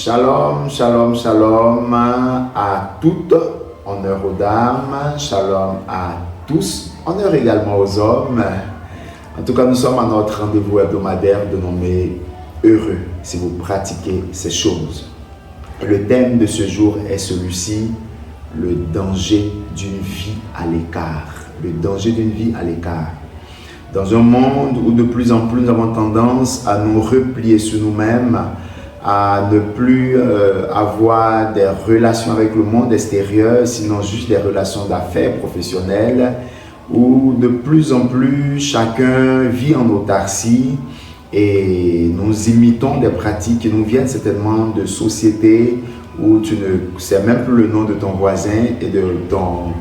Shalom, shalom, shalom à toutes, honneur aux dames, shalom à tous, honneur également aux hommes. En tout cas, nous sommes à notre rendez-vous hebdomadaire dénommé Heureux si vous pratiquez ces choses. Le thème de ce jour est celui-ci, le danger d'une vie à l'écart. Le danger d'une vie à l'écart. Dans un monde où de plus en plus nous avons tendance à nous replier sur nous-mêmes, à ne plus avoir des relations avec le monde extérieur, sinon juste des relations d'affaires professionnelles, où de plus en plus chacun vit en autarcie et nous imitons des pratiques qui nous viennent certainement de sociétés où tu ne sais même plus le nom de ton voisin et de ton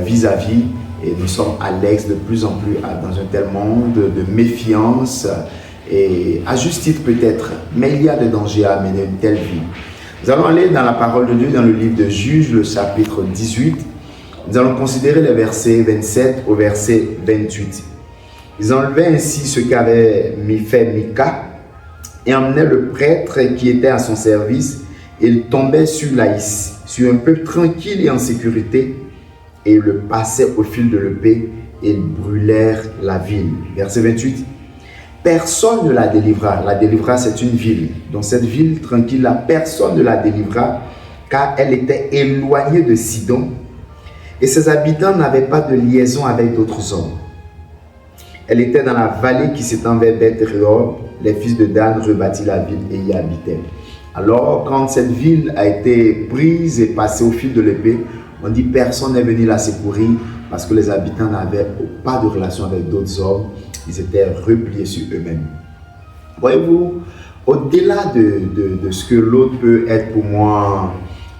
vis-à-vis. Et nous sommes à l'aise de plus en plus dans un tel monde de méfiance et à juste titre peut-être, mais il y a des dangers à mener une telle vie. Nous allons aller dans la parole de Dieu, dans le livre de Juges, le chapitre 18. Nous allons considérer les versets 27 au verset 28. Ils enlevaient ainsi ce qu'avait fait Mika et emmenaient le prêtre qui était à son service. Ils tombaient sur Laïs, sur un peuple tranquille et en sécurité, et le passaient au fil de l'épée et ils brûlèrent la ville. Verset 28. Personne ne la délivra. La délivra, c'est une ville. Dans cette ville tranquille, personne ne la délivra car elle était éloignée de Sidon et ses habitants n'avaient pas de liaison avec d'autres hommes. Elle était dans la vallée qui s'étend vers Beth-Rehob. Les fils de Dan rebâtirent la ville et y habitaient. Alors, quand cette ville a été prise et passée au fil de l'épée, on dit personne n'est venu la secourir parce que les habitants n'avaient pas de relation avec d'autres hommes. Ils étaient repliés sur eux-mêmes. Voyez-vous, au-delà de ce que l'autre peut être pour moi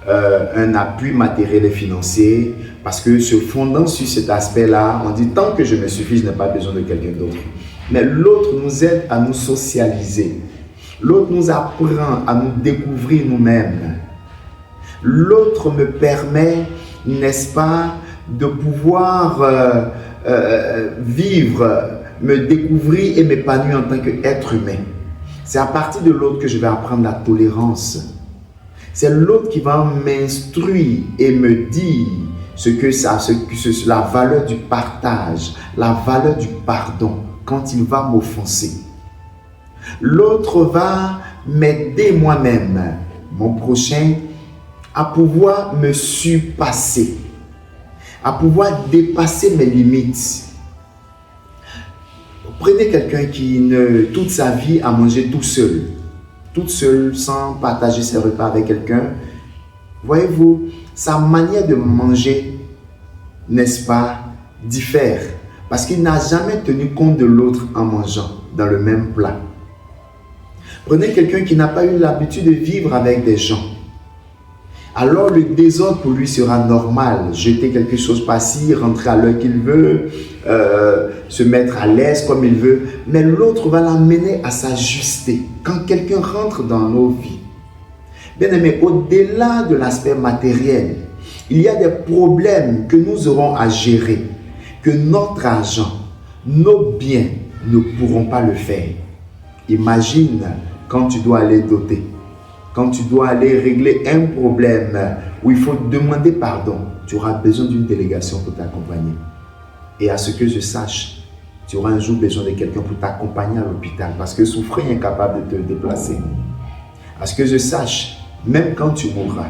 un appui matériel et financier, parce que se fondant sur cet aspect-là, on dit tant que je me suffis, je n'ai pas besoin de quelqu'un d'autre. Mais l'autre nous aide à nous socialiser. L'autre nous apprend à nous découvrir nous-mêmes. L'autre me permet, n'est-ce pas, de pouvoir vivre, me découvrir et m'épanouir en tant qu'être humain. C'est à partir de l'autre que je vais apprendre la tolérance. C'est l'autre qui va m'instruire et me dire la valeur du partage, la valeur du pardon quand il va m'offenser. L'autre va m'aider moi-même, mon prochain, à pouvoir me surpasser, à pouvoir dépasser mes limites. Prenez quelqu'un qui, toute sa vie, a mangé toute seule, sans partager ses repas avec quelqu'un. Voyez-vous, sa manière de manger, n'est-ce pas, diffère. Parce qu'il n'a jamais tenu compte de l'autre en mangeant dans le même plat. Prenez quelqu'un qui n'a pas eu l'habitude de vivre avec des gens. Alors le désordre pour lui sera normal. Jeter quelque chose par-ci, rentrer à l'heure qu'il veut, se mettre à l'aise comme il veut. Mais l'autre va l'amener à s'ajuster. Quand quelqu'un rentre dans nos vies, bien aimé, au-delà de l'aspect matériel, il y a des problèmes que nous aurons à gérer, que notre argent, nos biens ne pourront pas le faire. Imagine quand tu dois aller doter. Quand tu dois aller régler un problème où il faut demander pardon, tu auras besoin d'une délégation pour t'accompagner. Et à ce que je sache, tu auras un jour besoin de quelqu'un pour t'accompagner à l'hôpital parce que souffrir est incapable de te déplacer. À ce que je sache, même quand tu mourras,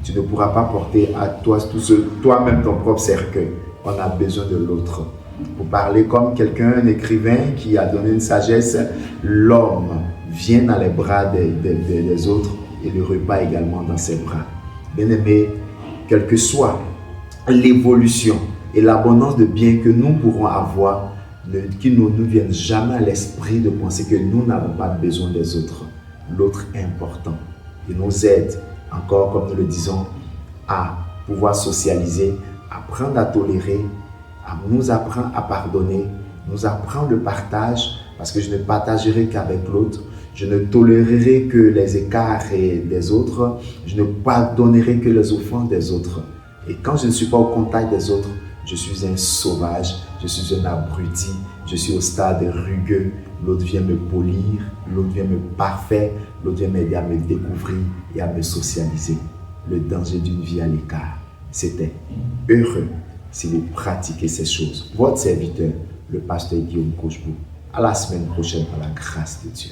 tu ne pourras pas porter à toi tout seul, toi-même ton propre cercueil. On a besoin de l'autre. Pour parler comme quelqu'un, un écrivain qui a donné une sagesse, l'homme vient dans les bras des autres et le repas également dans ses bras. Bien-aimés, quelle que soit l'évolution et l'abondance de biens que nous pourrons avoir, qu'il ne nous vienne jamais à l'esprit de penser que nous n'avons pas besoin des autres. L'autre est important. Il nous aide, encore comme nous le disons, à pouvoir socialiser, apprendre à tolérer, nous apprend à pardonner, nous apprend le partage, parce que je ne partagerai qu'avec l'autre. Je ne tolérerai que les écarts des autres. Je ne pardonnerai que les offenses des autres. Et quand je ne suis pas au contact des autres, je suis un sauvage, je suis un abruti, je suis au stade rugueux. L'autre vient me polir, l'autre vient me parfaire, l'autre vient m'aider à me découvrir et à me socialiser. Le danger d'une vie à l'écart, c'était heureux si vous pratiquez ces choses. Votre serviteur, le pasteur Guillaume Cochebout. À la semaine prochaine par la grâce de Dieu.